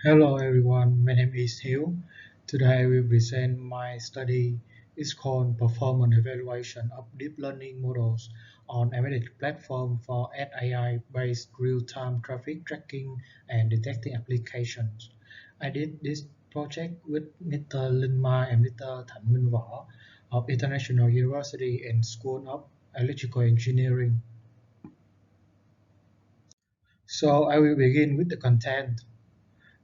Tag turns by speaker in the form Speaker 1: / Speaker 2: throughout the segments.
Speaker 1: Hello everyone, my name is Hiếu. Today I will present my study. It's called Performance Evaluation of Deep Learning Models on Embedded Platform for AI-based real-time traffic tracking and detecting applications. I did this project with Mr. Linh Mai and Mr. Thanh Minh Võ of International University and School of Electrical Engineering. So I will begin with the content.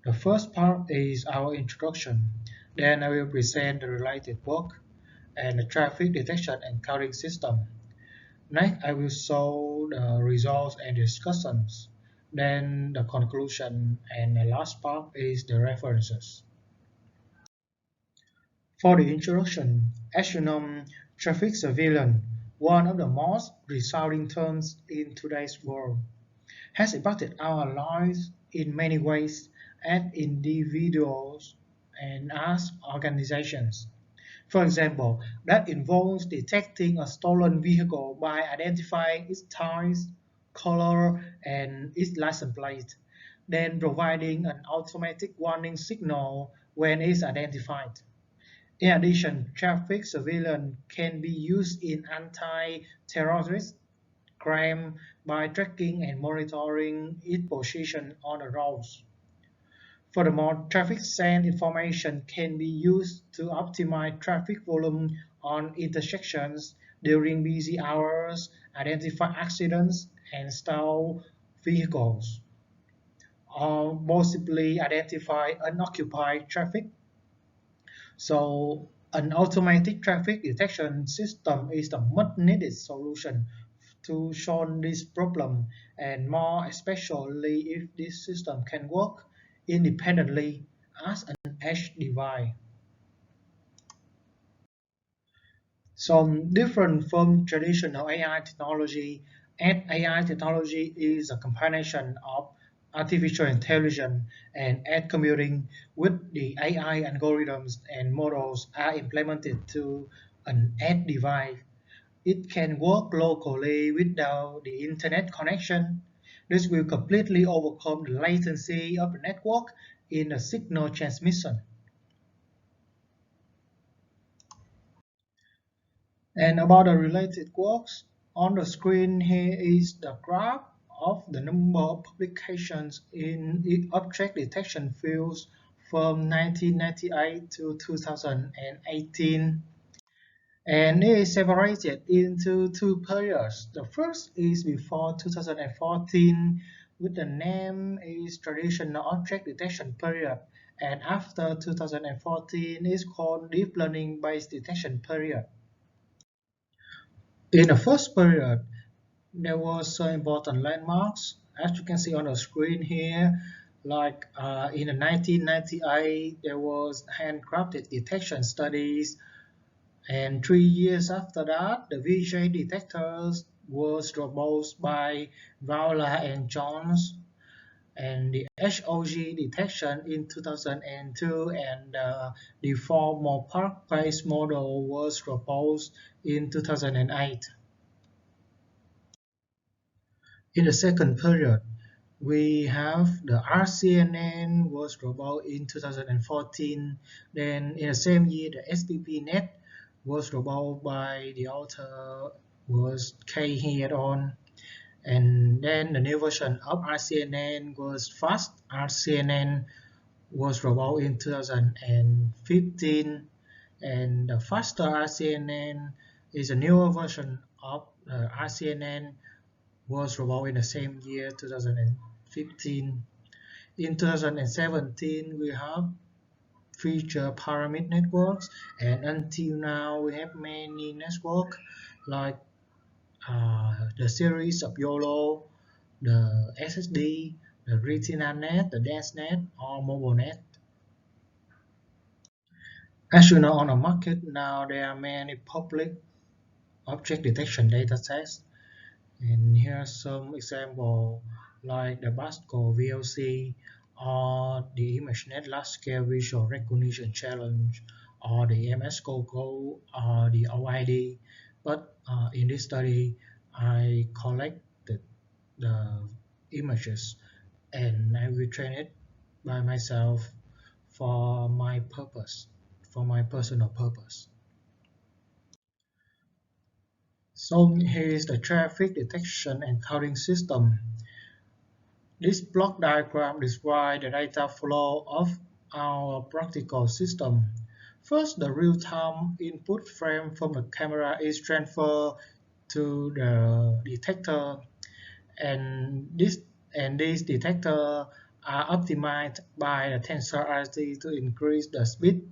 Speaker 1: The first part is our introduction. Then I will present the related work and the traffic detection and counting system. Next, I will show the results and discussions. Then the conclusion and the last part is the references. For the introduction, as you know, traffic surveillance, one of the most resounding terms in today's world, has impacted our lives in many ways as individuals and as organizations. For example, that involves detecting a stolen vehicle by identifying its type, color, and its license plate, then providing an automatic warning signal when it's identified. In addition, traffic surveillance can be used in anti-terrorist crime by tracking and monitoring its position on the roads. Furthermore, traffic sense information can be used to optimize traffic volume on intersections during busy hours, identify accidents, and stall vehicles, or possibly identify unoccupied traffic. So an automatic traffic detection system is the much needed solution to solve this problem, and more especially if this system can work independently as an edge device. Some different from traditional AI technology, and AI technology is a combination of artificial intelligence and edge computing with the AI algorithms and models are implemented to an edge device. It can work locally without the internet connection. This will completely overcome the latency of the network in the signal transmission. And about the related works, on the screen here is the graph of the number of publications in object detection fields from 1998 to 2018. And it is separated into two periods. The first is before 2014, with the name is traditional object detection period, and after 2014 is called deep learning based detection period. In the first period, there was some important landmarks, as you can see on the screen here. Like in the 1998, there was handcrafted detection studies, and 3 years after that, the VJ detectors was proposed by Vowler and Jones, and the HOG detection in 2002, and the formal park-based model was proposed in 2008. In the second period, we have the RCNN was rolled out in 2014. Then in the same year, the SPPNet was rolled out by the author was K. He et al. And then the new version of RCNN was Fast RCNN was rolled out in 2015. And the faster RCNN is a newer version of RCNN was rolled out in the same year, 2015. In 2017, we have feature pyramid networks, and until now, we have many networks like the series of YOLO, the SSD, the Retina Net, the DanceNet, or MobileNet. As you know, on the market now, there are many public object detection datasets. And here are some examples like the Basco VLC or the ImageNet Large Scale Visual Recognition Challenge or the MS-GO or the OID. But in this study, I collected the images and I will train it by myself for my purpose, for my personal purpose. So here is the traffic detection and counting system. This block diagram describes the data flow of our practical system. First, the real-time input frame from the camera is transferred to the detector, and these detectors are optimized by the TensorRT to increase the speed.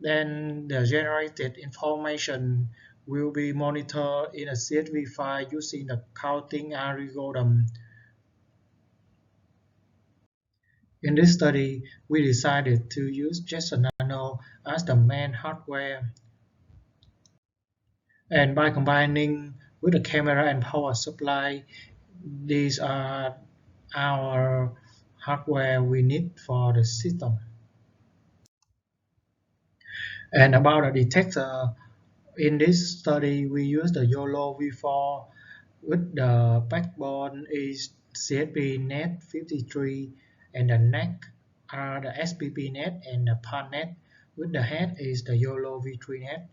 Speaker 1: Then the generated information will be monitored in a CSV file using the counting algorithm. In this study, we decided to use JSON Nano as the main hardware, and by combining with the camera and power supply, these are our hardware we need for the system. And about the detector, in this study, we use the YOLO V4 with the backbone is CSP net 53 and the neck are the SPP net and the PAN net with the head is the YOLO V3 net.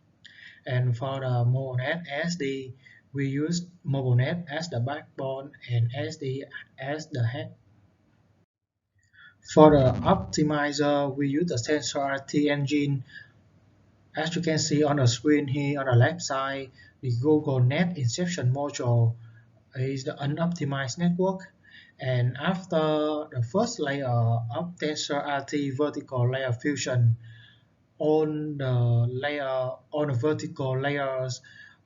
Speaker 1: And for the mobile net SD, we use mobile net as the backbone and SD as the head. For the optimizer, we use the TensorRT engine. As you can see on the screen here on the left side, the Google Net Inception module is the unoptimized network. And after the first layer of TensorRT vertical layer fusion, all the vertical layers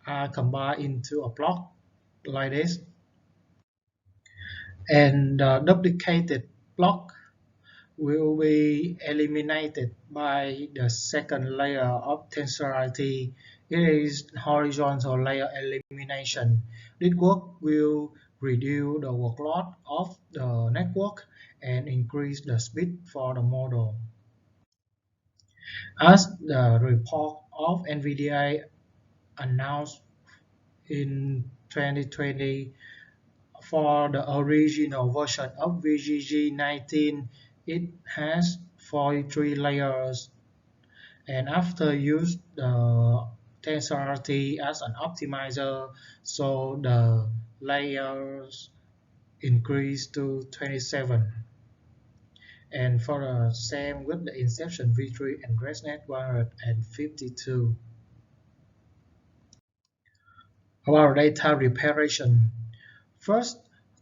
Speaker 1: are combined into a block like this, and the duplicated block will be eliminated by the second layer of TensorRT. It is horizontal layer elimination. This work will reduce the workload of the network and increase the speed for the model. As the report of NVIDIA announced in 2020, for the original version of VGG19, it has 43 layers, and after use the TensorRT as an optimizer, so the layers increase to 27. And for the same with the Inception V3 and ResNet 152. About data preparation. First,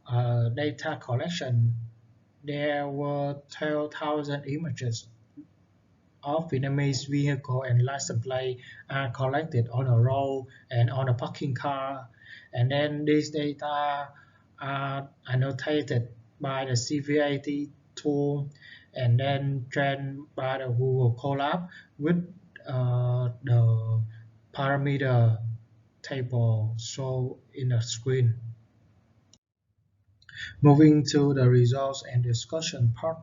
Speaker 1: data collection. There were 12,000 images of Vietnamese vehicle and license plate are collected on a road and on a parking car, and then these data are annotated by the CVAT tool and then trained by the Google Colab with the parameter table shown in the screen. Moving to the results and discussion part.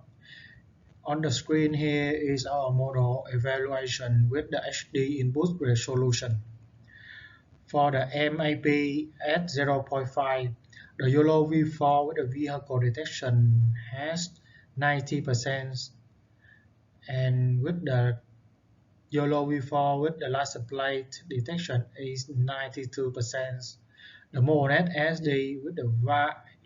Speaker 1: On the screen here is our model evaluation with the HD input resolution. For the MAP at 0.5, the YOLO V4 with the vehicle detection has 90%, and with the YOLO V4 with the license plate detection is 92%. The MoNet SD with the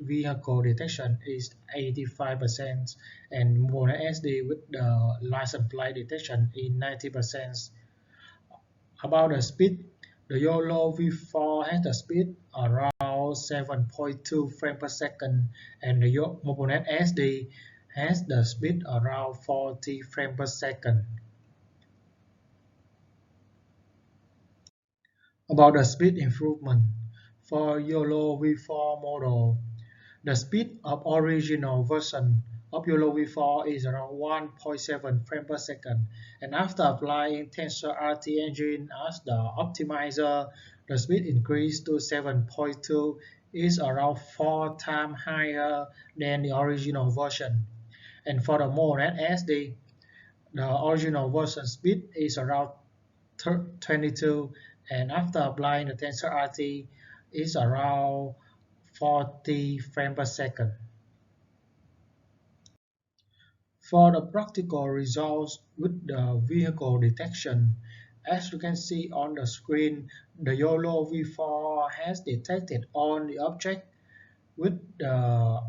Speaker 1: vehicle detection is 85%, and MoNet SD with the license plate detection is 90%. About the speed, the YOLO V4 has the speed around 7.2 frames per second, and the MoNet SD has the speed around 40 frames per second. About the speed improvement, for YOLO V4 model, the speed of original version of YOLO V4 is around 1.7 frames per second, and after applying TensorRT engine as the optimizer, the speed increased to 7.2, is around 4 times higher than the original version. And for the MoNet SD, the original version speed is around 22, and after applying the TensorRT is around 40 frames per second. For the practical results with the vehicle detection, as you can see on the screen, the YOLO V4 has detected all the object with the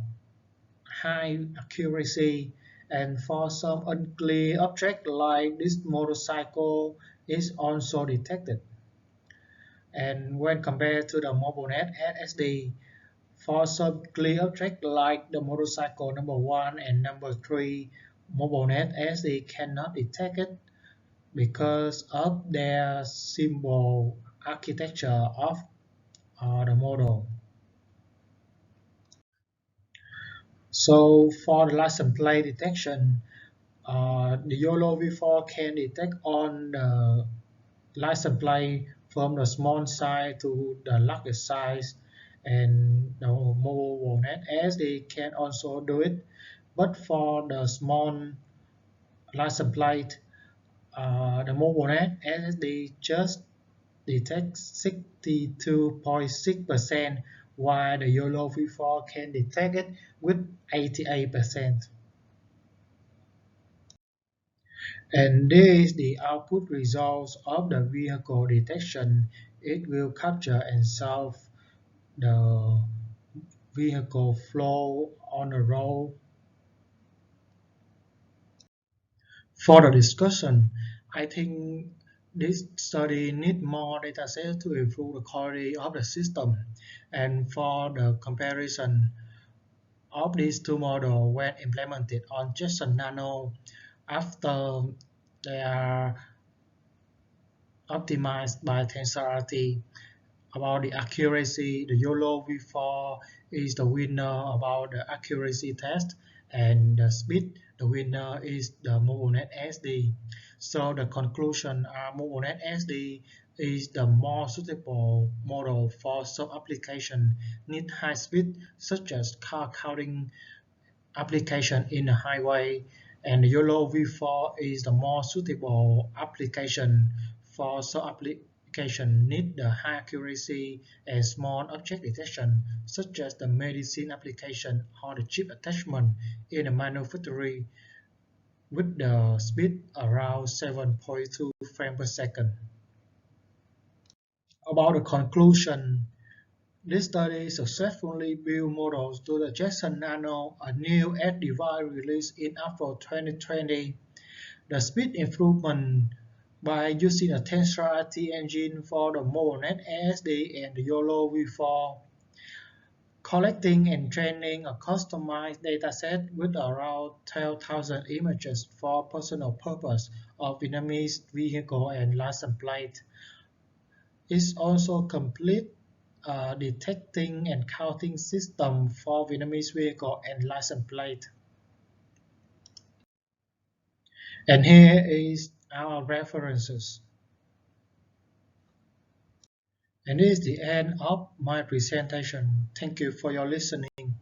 Speaker 1: high accuracy, and for some unclear object like this motorcycle is also detected. And when compared to the MobileNet SSD, for some clear object like the motorcycle number 1 and number 3, MobileNet SSD cannot detect it because of their symbol architecture of the model. So for the license plate detection, the YOLO V4 can detect on the license plate from the small size to the largest size, and the MobileNet SD can also do it. But for the small license plate, the MobileNet SD just detects 62.6%, while the YOLO V4 can detect it with 88%. And this is the output results of the vehicle detection. It will capture and solve the vehicle flow on the road. For the discussion, I think this study needs more data sets to improve the quality of the system. And for the comparison of these two models when implemented on JSON Nano after they are optimized by TensorRT. About the accuracy, the YOLO V4 is the winner about the accuracy test, and the speed, the winner is the MobileNet SD. So the conclusion are MobileNet SD is the more suitable model for some application need high speed, such as car counting application in the highway, and the YOLO V4 is the more suitable application for some application need the high accuracy and small object detection, such as the medicine application or the chip attachment in the manufacturing with the speed around 7.2 frames per second. About the conclusion, this study successfully built models to the JSON Nano, a new edge device released in April 2020. The speed improvement by using a TensorRT engine for the MobileNet ASD and the YOLO V4, collecting and training a customized dataset with around 12,000 images for personal purpose of Vietnamese vehicle and license plate. Is also complete detecting and counting system for Vietnamese vehicle and license plate. And here is our references. And this is the end of my presentation. Thank you for your listening.